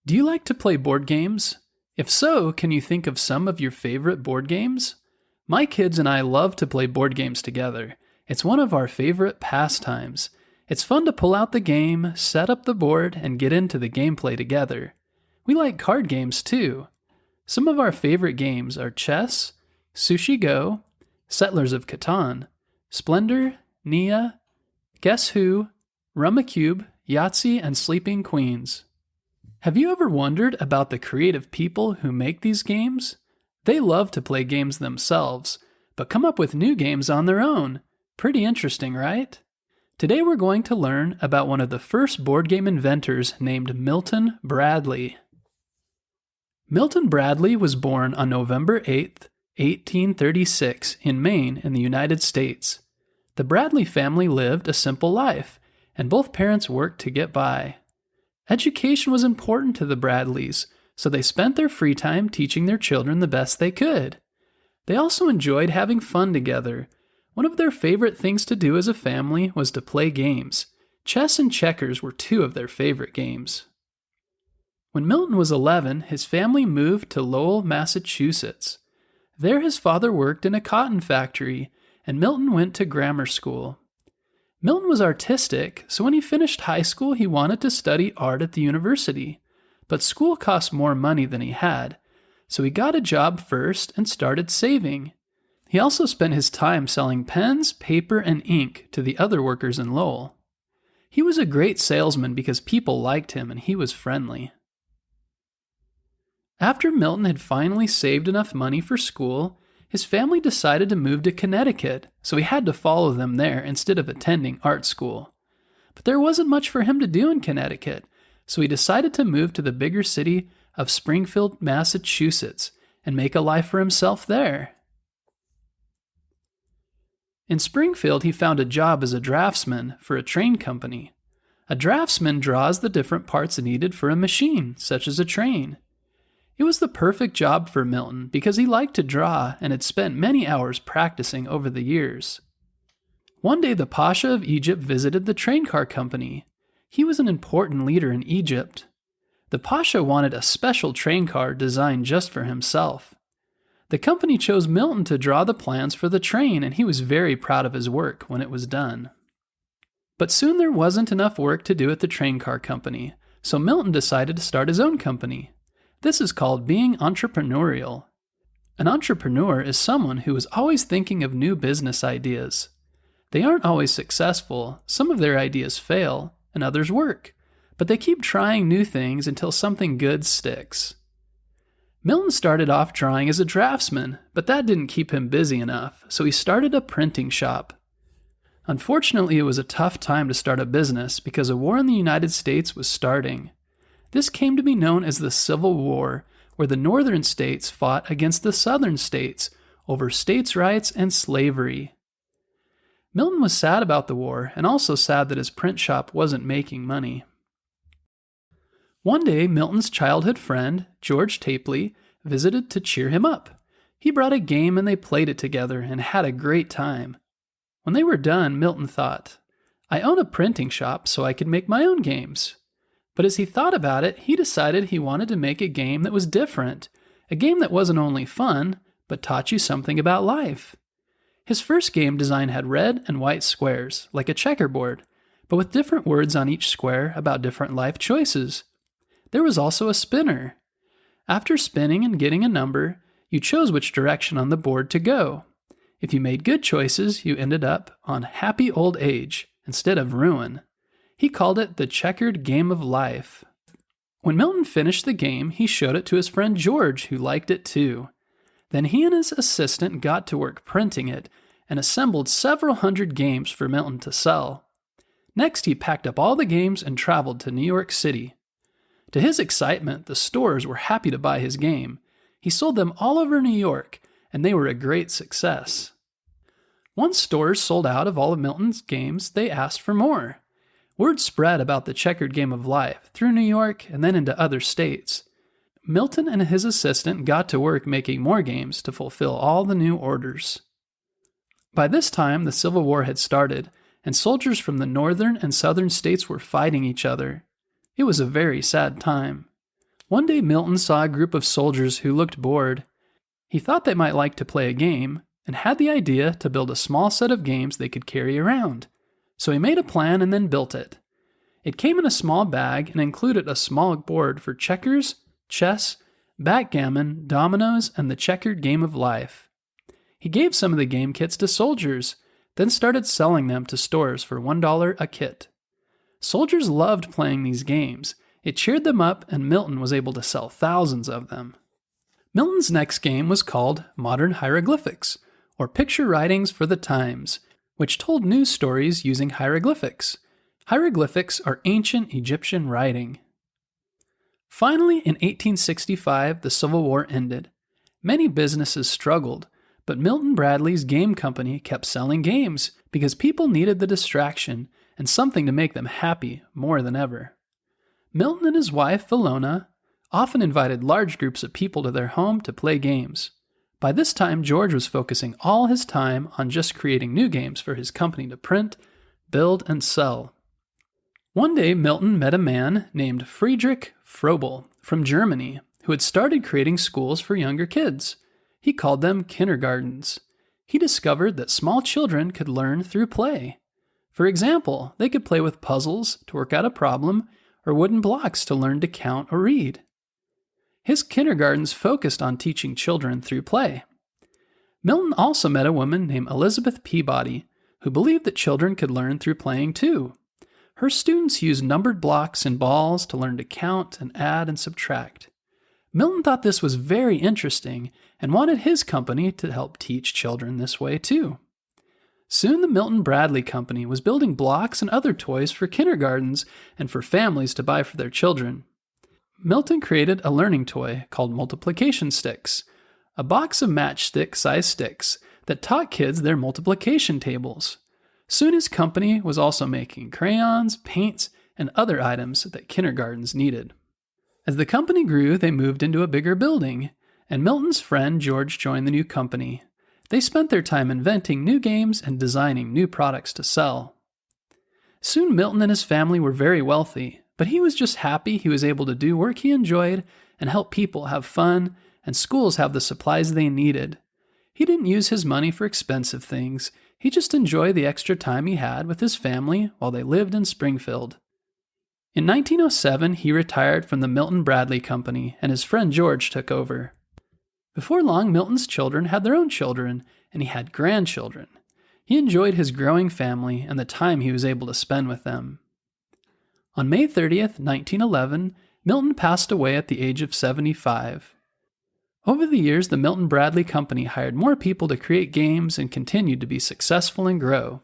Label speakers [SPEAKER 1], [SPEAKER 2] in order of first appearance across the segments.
[SPEAKER 1] Do you like to play board games? If so, can you think of some of your favorite board games? My kids and I love to play board games together. It's one of our favorite pastimes. It's fun to pull out the game, set up the board, and get into the gameplay together. We like card games too. Some of our favorite games are chess, Sushi Go, Settlers of Catan, Splendor, Nia, Guess Who, Rummikub, Yahtzee, and Sleeping Queens. Have you ever wondered about the creative people who make these games? They love to play games themselves, but come up with new games on their own. Pretty interesting, right? Today we're going to learn about one of the first board game inventors named Milton Bradley. Milton Bradley was born on November 8, 1836, in Maine in the United States. The Bradley family lived a simple life, and both parents worked to get by. Education was important to the Bradleys, so they spent their free time teaching their children the best they could. They also enjoyed having fun together. One of their favorite things to do as a family was to play games. Chess and checkers were two of their favorite games. When Milton was 11, his family moved to Lowell, Massachusetts. There his father worked in a cotton factory, and Milton went to grammar school. Milton was artistic, so when he finished high school, he wanted to study art at the university. But school cost more money than he had, so he got a job first and started saving. He also spent his time selling pens, paper, and ink to the other workers in Lowell. He was a great salesman because people liked him and he was friendly. After Milton had finally saved enough money for school, his family decided to move to Connecticut, so he had to follow them there instead of attending art school. But there wasn't much for him to do in Connecticut, so he decided to move to the bigger city of Springfield, Massachusetts, and make a life for himself there. In Springfield, he found a job as a draftsman for a train company. A draftsman draws the different parts needed for a machine, such as a train. It was the perfect job for Milton because he liked to draw and had spent many hours practicing over the years. One day the Pasha of Egypt visited the train car company. He was an important leader in Egypt. The Pasha wanted a special train car designed just for himself. The company chose Milton to draw the plans for the train, and he was very proud of his work when it was done. But soon there wasn't enough work to do at the train car company, so Milton decided to start his own company. This is called being entrepreneurial. An entrepreneur is someone who is always thinking of new business ideas. They aren't always successful, some of their ideas fail, and others work, but they keep trying new things until something good sticks. Milton started off drawing as a draftsman, but that didn't keep him busy enough, so he started a printing shop. Unfortunately, it was a tough time to start a business because a war in the United States was starting. This came to be known as the Civil War, where the northern states fought against the southern states over states' rights and slavery. Milton was sad about the war and also sad that his print shop wasn't making money. One day, Milton's childhood friend, George Tapley, visited to cheer him up. He brought a game and they played it together and had a great time. When they were done, Milton thought, "I own a printing shop, so I could make my own games." But as he thought about it, he decided he wanted to make a game that was different, a game that wasn't only fun, but taught you something about life. His first game design had red and white squares, like a checkerboard, but with different words on each square about different life choices. There was also a spinner. After spinning and getting a number, you chose which direction on the board to go. If you made good choices, you ended up on happy old age instead of ruin. He called it the checkered game of life. When Milton finished the game, he showed it to his friend George, who liked it too. Then he and his assistant got to work printing it and assembled several hundred games for Milton to sell. Next, he packed up all the games and traveled to New York City. To his excitement, the stores were happy to buy his game. He sold them all over New York, and they were a great success. Once stores sold out of all of Milton's games, they asked for more. Word spread about the checkered game of life through New York and then into other states. Milton and his assistant got to work making more games to fulfill all the new orders. By this time, the Civil War had started, and soldiers from the northern and southern states were fighting each other. It was a very sad time. One day Milton saw a group of soldiers who looked bored. He thought they might like to play a game, and had the idea to build a small set of games they could carry around. So he made a plan and then built it. It came in a small bag and included a small board for checkers, chess, backgammon, dominoes, and the checkered game of life. He gave some of the game kits to soldiers, then started selling them to stores for $1 a kit. Soldiers loved playing these games. It cheered them up, and Milton was able to sell thousands of them. Milton's next game was called Modern Hieroglyphics, or Picture Writings for the Times, which told news stories using hieroglyphics. Hieroglyphics are ancient Egyptian writing. Finally, in 1865, the Civil War ended. Many businesses struggled, but Milton Bradley's game company kept selling games because people needed the distraction and something to make them happy more than ever. Milton and his wife, Valona, often invited large groups of people to their home to play games. By this time, George was focusing all his time on just creating new games for his company to print, build, and sell. One day, Milton met a man named Friedrich Froebel from Germany who had started creating schools for younger kids. He called them kindergartens. He discovered that small children could learn through play. For example, they could play with puzzles to work out a problem or wooden blocks to learn to count or read. His kindergartens focused on teaching children through play. Milton also met a woman named Elizabeth Peabody, who believed that children could learn through playing too. Her students used numbered blocks and balls to learn to count and add and subtract. Milton thought this was very interesting and wanted his company to help teach children this way too. Soon the Milton Bradley Company was building blocks and other toys for kindergartens and for families to buy for their children. Milton created a learning toy called multiplication sticks, a box of matchstick-sized sticks that taught kids their multiplication tables. Soon his company was also making crayons, paints, and other items that kindergartens needed. As the company grew, they moved into a bigger building, and Milton's friend George joined the new company. They spent their time inventing new games and designing new products to sell. Soon Milton and his family were very wealthy, but he was just happy he was able to do work he enjoyed and help people have fun and schools have the supplies they needed. He didn't use his money for expensive things. He just enjoyed the extra time he had with his family while they lived in Springfield. In 1907, he retired from the Milton Bradley Company and his friend George took over. Before long, Milton's children had their own children, and he had grandchildren. He enjoyed his growing family and the time he was able to spend with them. On May 30th, 1911, Milton passed away at the age of 75. Over the years, the Milton Bradley Company hired more people to create games and continued to be successful and grow.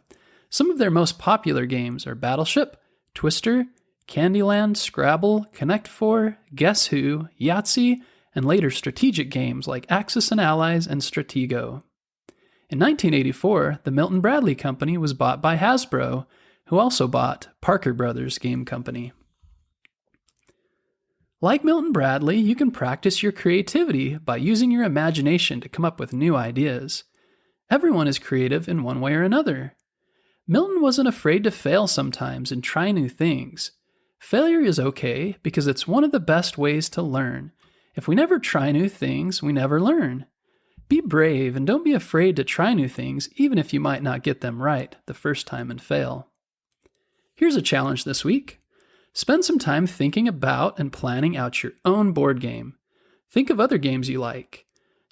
[SPEAKER 1] Some of their most popular games are Battleship, Twister, Candyland, Scrabble, Connect Four, Guess Who, Yahtzee, and later strategic games like Axis and Allies and Stratego. In 1984, the Milton Bradley Company was bought by Hasbro, who also bought Parker Brothers Game Company. Like Milton Bradley, you can practice your creativity by using your imagination to come up with new ideas. Everyone is creative in one way or another. Milton wasn't afraid to fail sometimes and try new things. Failure is okay because it's one of the best ways to learn. If we never try new things, we never learn. Be brave and don't be afraid to try new things even if you might not get them right the first time and fail. Here's a challenge this week. Spend some time thinking about and planning out your own board game. Think of other games you like.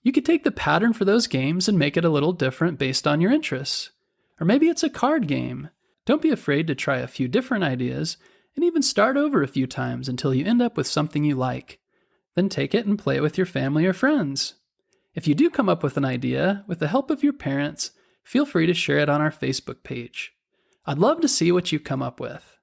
[SPEAKER 1] You could take the pattern for those games and make it a little different based on your interests. Or maybe it's a card game. Don't be afraid to try a few different ideas and even start over a few times until you end up with something you like. Then take it and play it with your family or friends. If you do come up with an idea, with the help of your parents, feel free to share it on our Facebook page. I'd love to see what you come up with.